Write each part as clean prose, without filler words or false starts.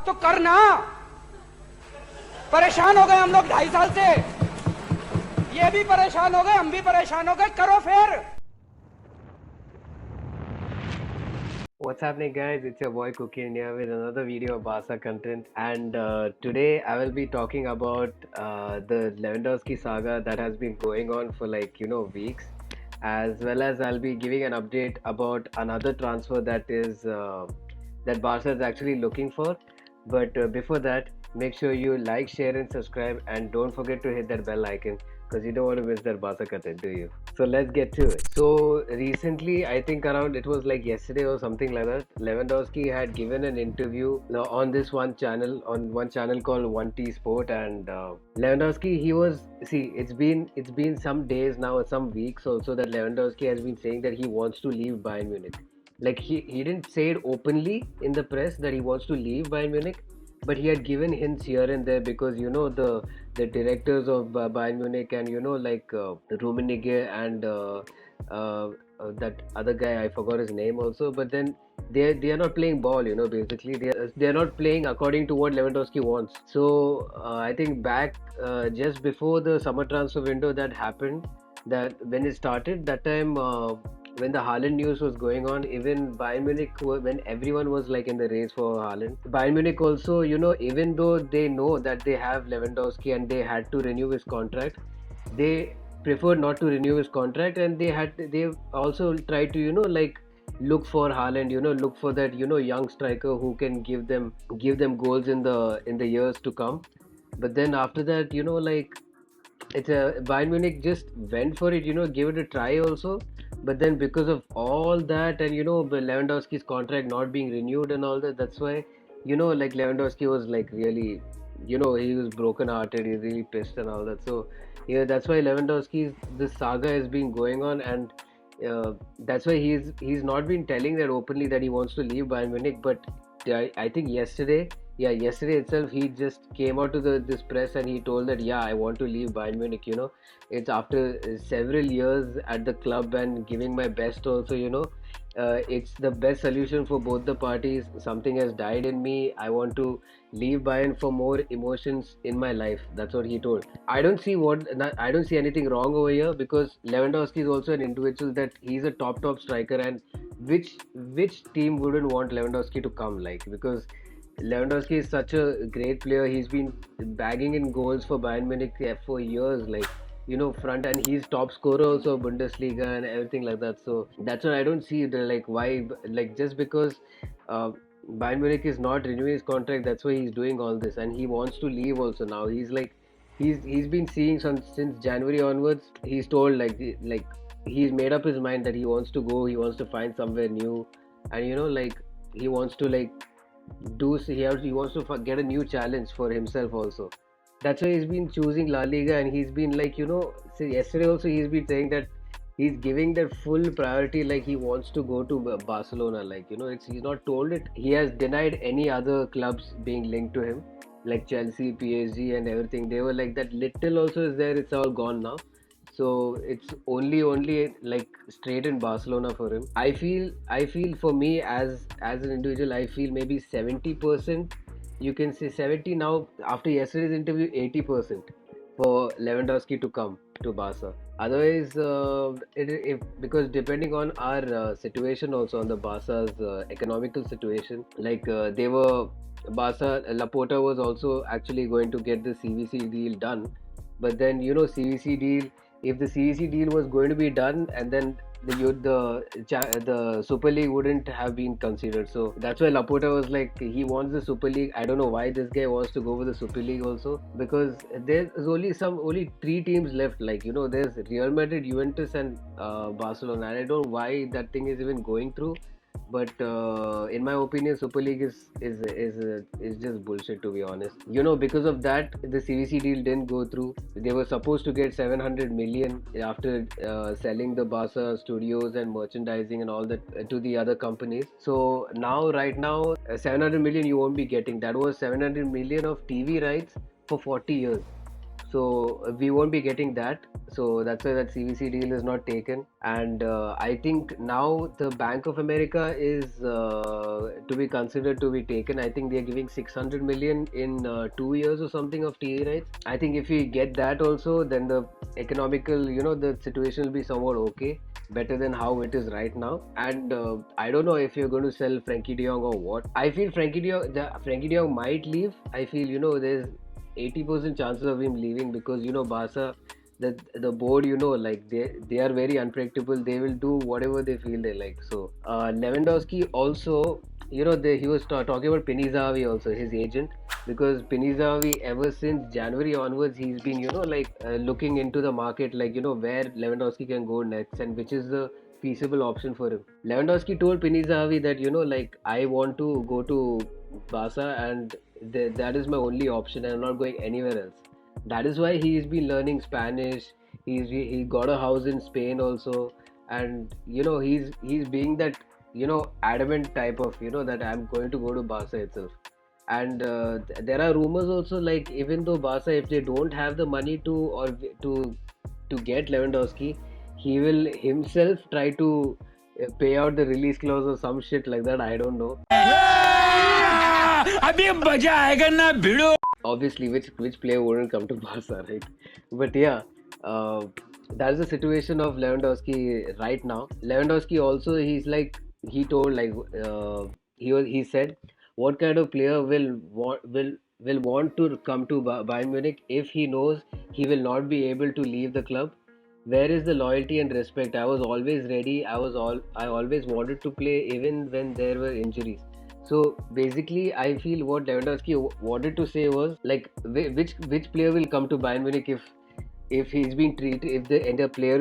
तो करना। परेशान हो गए हम लोग 2.5 साल से, ये भी परेशान हो गए, हम भी परेशान हो गए, करो फिर। What's happening, guys? It's your boy Cookie India with another video of Barca content. And today I will be talking about the Lewandowski saga that has been going on for weeks, as well as I'll be giving an update about another transfer that is that Barca is actually looking for. But before that, make sure you like, share, and subscribe, and don't forget to hit that bell icon because you don't want to miss that Barca content, do you? So let's get to it. So recently, I think around it was like yesterday or something like that, Lewandowski had given an interview on this one channel called 1T Sport, and Lewandowski, he was, see, it's been some days now or some weeks also that Lewandowski has been saying that he wants to leave Bayern Munich. Like he didn't say it openly in the press that he wants to leave Bayern Munich, but he had given hints here and there because the directors of Bayern Munich and Rummenigge and that other guy, I forgot his name also, but then they are not playing ball, basically they are not playing according to what Lewandowski wants. So I think back just before the summer transfer window that happened, that when it started that time, when the Haaland news was going on, even Bayern Munich, when everyone was like in the race for Haaland, Bayern Munich also, even though they know that they have Lewandowski and they had to renew his contract, they preferred not to renew his contract, and they also tried to look for Haaland, look for that young striker who can give them goals in the years to come. But then after that, it's a Bayern Munich just went for it, give it a try also. But then because of all that and Lewandowski's contract not being renewed and all that, that's why like Lewandowski was like really, he was broken hearted, he's really pissed and all that. So yeah, that's why Lewandowski's this saga has been going on, and that's why he's not been telling that openly that he wants to leave Bayern Munich. But I think yesterday itself he just came out to this press and he told that I want to leave Bayern Munich. It's after several years at the club and giving my best also. It's the best solution for both the parties. Something has died in me. I want to leave Bayern for more emotions in my life. That's what he told. I don't see anything wrong over here because Lewandowski is also an individual that he's a top striker, and which team wouldn't want Lewandowski to come, like, because Lewandowski is such a great player. He's been bagging in goals for Bayern Munich for years, like, front, and he's top scorer also of Bundesliga and everything like that. So that's why I don't see why, like, just because Bayern Munich is not renewing his contract, that's why he's doing all this, and he wants to leave also now. He's been seeing since January onwards. He's told like he's made up his mind that he wants to go. He wants to find somewhere new, and he wants to he wants to get a new challenge for himself also. That's why he's been choosing La Liga, and he's been yesterday also he's been saying that he's giving that full priority, like he wants to go to Barcelona. He's not told it. He has denied any other clubs being linked to him, like Chelsea, PSG, and everything. They were like that. Little also is there. It's all gone now. So it's only like straight in Barcelona for him. I feel for me as an individual, I feel maybe 70%. You can say 70 now after yesterday's interview, 80% for Lewandowski to come to Barca. Otherwise, because depending on our situation also on the Barca's economical situation, they were Barca, Laporta was also actually going to get the CVC deal done, but then CVC deal, if the CVC deal was going to be done, and then the Super League wouldn't have been considered. So that's why Laporta was like, he wants the Super League. I don't know why this guy wants to go for the Super League also, because there's only three teams left. There's Real Madrid, Juventus, and Barcelona. And I don't know why that thing is even going through. But in my opinion, Super League is just bullshit, to be honest. Because of that, the CVC deal didn't go through. They were supposed to get 700 million after selling the Barca studios and merchandising and all that to the other companies. So right now, 700 million you won't be getting. That was 700 million of TV rights for 40 years. So we won't be getting that. So that's why that CVC deal is not taken. And I think now the Bank of America is to be considered to be taken. I think they're giving 600 million in 2 years or something of TA rights. I think if we get that also, then the economical, the situation will be somewhat okay, better than how it is right now. And I don't know if you're going to sell Frankie De Jong or what. I feel Frankie De Jong might leave. I feel there's 80% chances of him leaving because Barca, the board, like they are very unpredictable. They will do whatever they feel they like. So Lewandowski also, he was talking about Pinizavi also, his agent, because Pinizavi ever since January onwards he's been looking into the market, like where Lewandowski can go next and which is the feasible option for him. Lewandowski told Pinizavi that like I want to go to Barca and that is my only option. I'm not going anywhere else. That is why he's been learning Spanish. He got a house in Spain also, and he's being that adamant type of that I'm going to go to Barca itself. And there are rumors also, like even though Barca, if they don't have the money to get Lewandowski, he will himself try to pay out the release clause or some shit like that. I don't know. अभी मजा आएगा ना भिड़ो. Obviously, which player wouldn't come to Barca, right? But yeah, uh, that's the situation of Lewandowski right now. Lewandowski also, he told he said, what kind of player will want to come to Bayern Munich if he knows he will not be able to leave the club? Where is the loyalty and respect? I was always ready. I always wanted to play even when there were injuries. So basically, I feel what Lewandowski wanted to say was like which player will come to Bayern Munich if he's being treated, if the player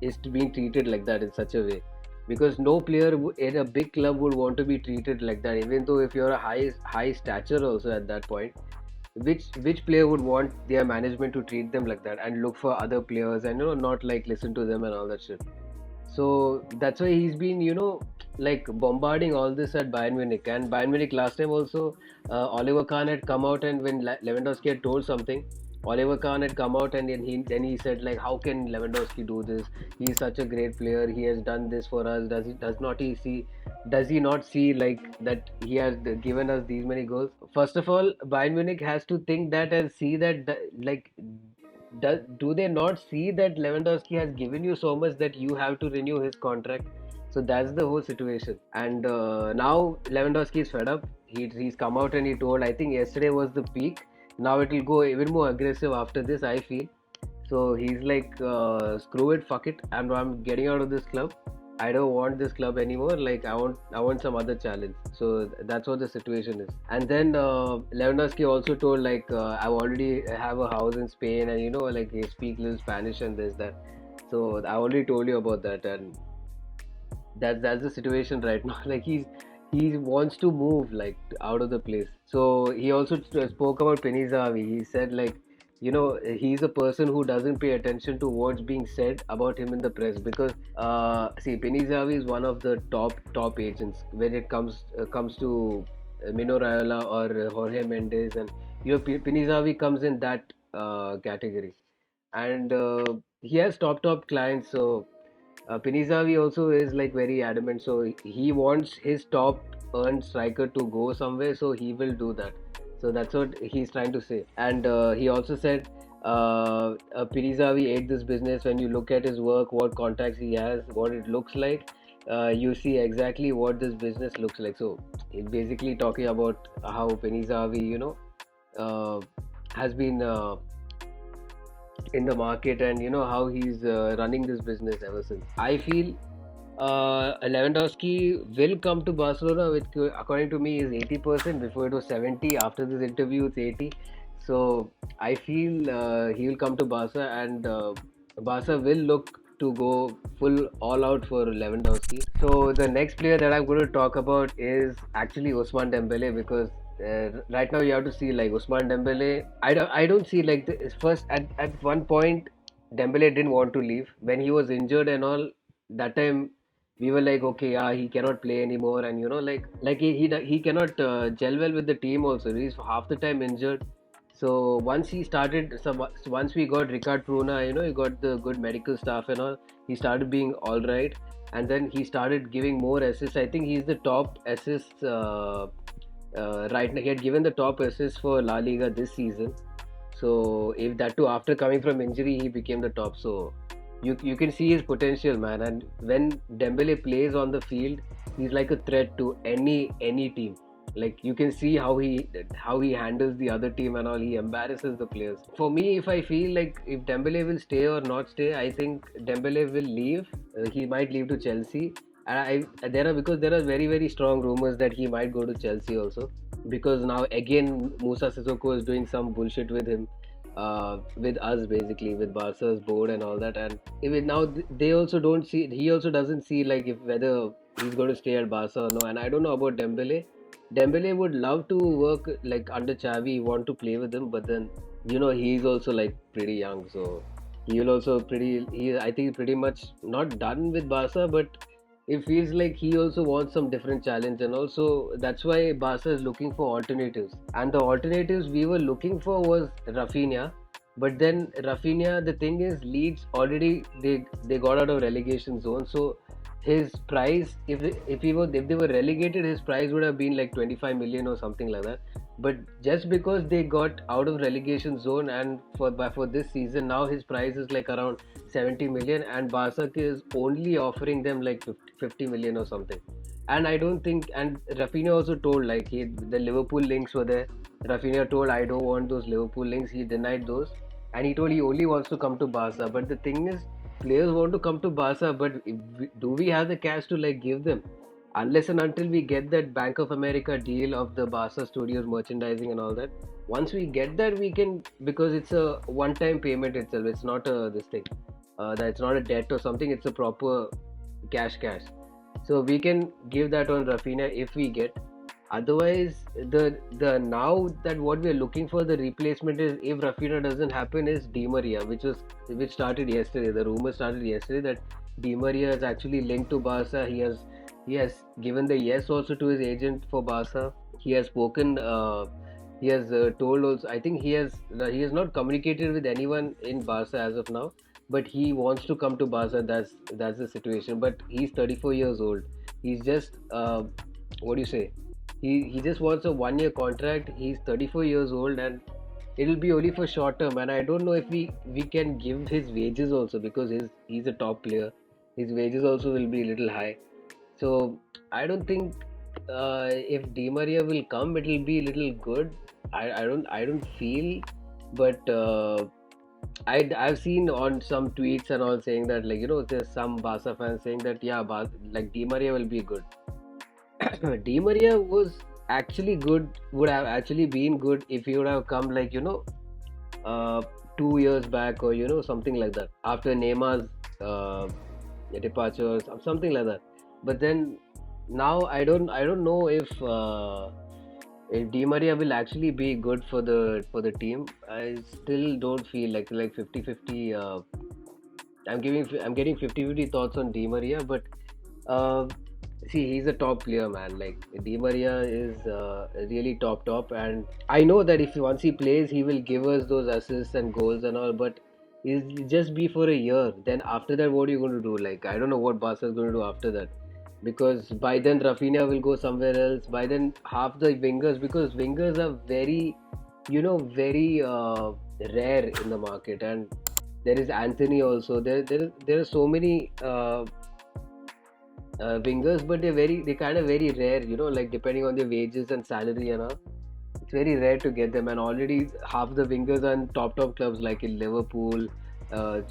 is being treated like that in such a way, because no player in a big club would want to be treated like that, even though if you're a high stature also at that point. Which player would want their management to treat them like that and look for other players and not like listen to them and all that shit? So that's why he's been, like bombarding all this at Bayern Munich. And Bayern Munich last time also, Oliver Kahn had come out, and when Lewandowski had told something, Oliver Kahn had come out and then he said like, how can Lewandowski do this? He's such a great player. He has done this for us. Does he not see like that he has given us these many goals? First of all, Bayern Munich has to think that and see that like do they not see that Lewandowski has given you so much that you have to renew his contract? So that's the whole situation. And now Lewandowski is fed up. He's come out and he told, I think yesterday was the peak. Now it will go even more aggressive after this, I feel. So he's like, screw it, fuck it. I'm getting out of this club. I don't want this club anymore. Like I want some other challenge. So that's what the situation is. And then Lewandowski also told like I already have a house in Spain, and like he speaks little Spanish and this that. So I already told you about that, and that's the situation right now. Like he wants to move like out of the place. So he also spoke about Penizavi. He said like he's a person who doesn't pay attention to what's being said about him in the press, because see, Penizavi is one of the top agents when it comes to Mino Raiola or Jorge Mendes, and Penizavi comes in that category, and he has top clients. So Pinizavi also is like very adamant. So he wants his top earned striker to go somewhere, so he will do that. So that's what he's trying to say. And he also said Pinizavi ate this business. When you look at his work, what contacts he has, what it looks like, you see exactly what this business looks like. So he's basically talking about how Pinizavi, has been in the market, and how he's running this business ever since. I feel Lewandowski will come to Barcelona, which according to me is 80%. Before it was 70. After this interview, it's 80. So I feel he will come to Barca, and Barca will look to go full all out for Lewandowski. So the next player that I'm going to talk about is actually Ousmane Dembele, because right now you have to see like Ousmane Dembele. I don't see like first at one point Dembele didn't want to leave when he was injured and all. That time we were like, okay, yeah, he cannot play anymore, and like he cannot gel well with the team also. He's half the time injured. So once he started, once we got Ricard Pruna, he got the good medical staff and all. He started being all right, and then he started giving more assists. I think he's the top assists right now. He had given the top assists for La Liga this season. So if that too after coming from injury, he became the top. So you can see his potential, man. And when Dembele plays on the field, he's like a threat to any team. Like you can see how he handles the other team and all. He embarrasses the players. For me, if I feel like if Dembele will stay or not stay, I think Dembele will leave. He might leave to Chelsea. And because there are very very strong rumors that he might go to Chelsea also, because now again Musa Sissoko is doing some bullshit with him, with us basically, with Barca's board and all that. And even now they also don't see, he also doesn't see like if whether he's going to stay at Barca or no. And I don't know about Dembele. Dembele would love to work like under Xavi, want to play with him, but then he's also like pretty young, so he will also I think pretty much not done with Barca, but it feels like he also wants some different challenge. And also that's why Barca is looking for alternatives, and the alternatives we were looking for was Raphinha. But then Raphinha, the thing is, Leeds already they got out of relegation zone, so his price, if they were relegated, his price would have been like 25 million or something like that. But just because they got out of relegation zone, and for this season now his price is like around 70 million, and Barca is only offering them like 50 million or something. And I don't think, and Raphinha also told, like the Liverpool links were there. Raphinha told, I don't want those Liverpool links. He denied those, and he told he only wants to come to Barca. But the thing is, players want to come to Barca, but do we have the cash to like give them? Unless and until we get that Bank of America deal of the Barca Studios merchandising and all that. Once we get that, we can, because it's a one-time payment itself. It's not this thing. That's not a debt or something. It's a proper cash. So we can give that on Raphinha if we get. Otherwise, the now that what we are looking for, the replacement is, if Raphinha doesn't happen, is dimaria, which started yesterday. The rumor started yesterday that dimaria is actually linked to Barca. He has given the yes also to his agent for Barca. He has spoken. He has told also. I think he has not communicated with anyone in Barca as of now, but he wants to come to Barca. That's the situation. But he's 34 years old. He's just what do you say? He just wants a 1-year contract. He's 34 years old, and it'll be only for short term. And I don't know if we can give his wages also, because he's a top player. His wages also will be a little high. So I don't think if Di Maria will come, it will be a little good. I don't feel, but I've seen on some tweets and all saying that, like, there's some Barca fans saying that like Di Maria will be good. Di Maria was actually good, would have actually been good if he would have come like 2 years back, or something like that, after Neymar's departure or something like that. But then now I don't know if Di Maria will actually be good for the team. I still don't feel like 50-50. I'm getting 50-50 thoughts on Di Maria, but see, he's a top player, man. Like, Di Maria is really top, and I know that if once he plays, he will give us those assists and goals and all. But it'll just be for a year. Then after that, what are you going to do? Like, I don't know what Barca is going to do after that, because by then Raphinha will go somewhere else. By then, half the wingers, because wingers are very, very rare in the market, and there is Anthony also. There are so many. Wingers, but they're kind of very rare, like depending on their wages and salary and all. It's very rare to get them, and already half the wingers are in top clubs like in Liverpool,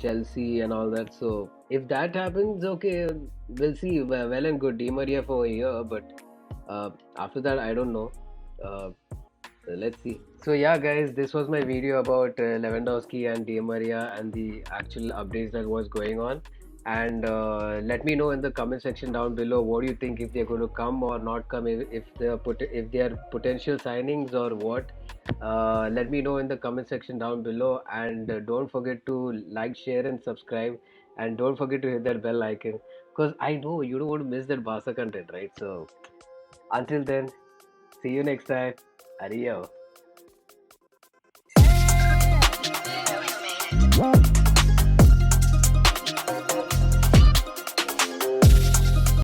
Chelsea and all that. So if that happens, okay, we'll see. Well and good, Di Maria for a year, but after that, I don't know. Let's see. So yeah, guys, this was my video about Lewandowski and Di Maria and the actual updates that was going on. And let me know in the comment section down below, what do you think, if they're going to come or not come, if they are potential signings or what. Let me know in the comment section down below, and don't forget to like, share and subscribe, and don't forget to hit that bell icon, because I know you don't want to miss that Barca content, right? So until then, see you next time. Adios. Bye.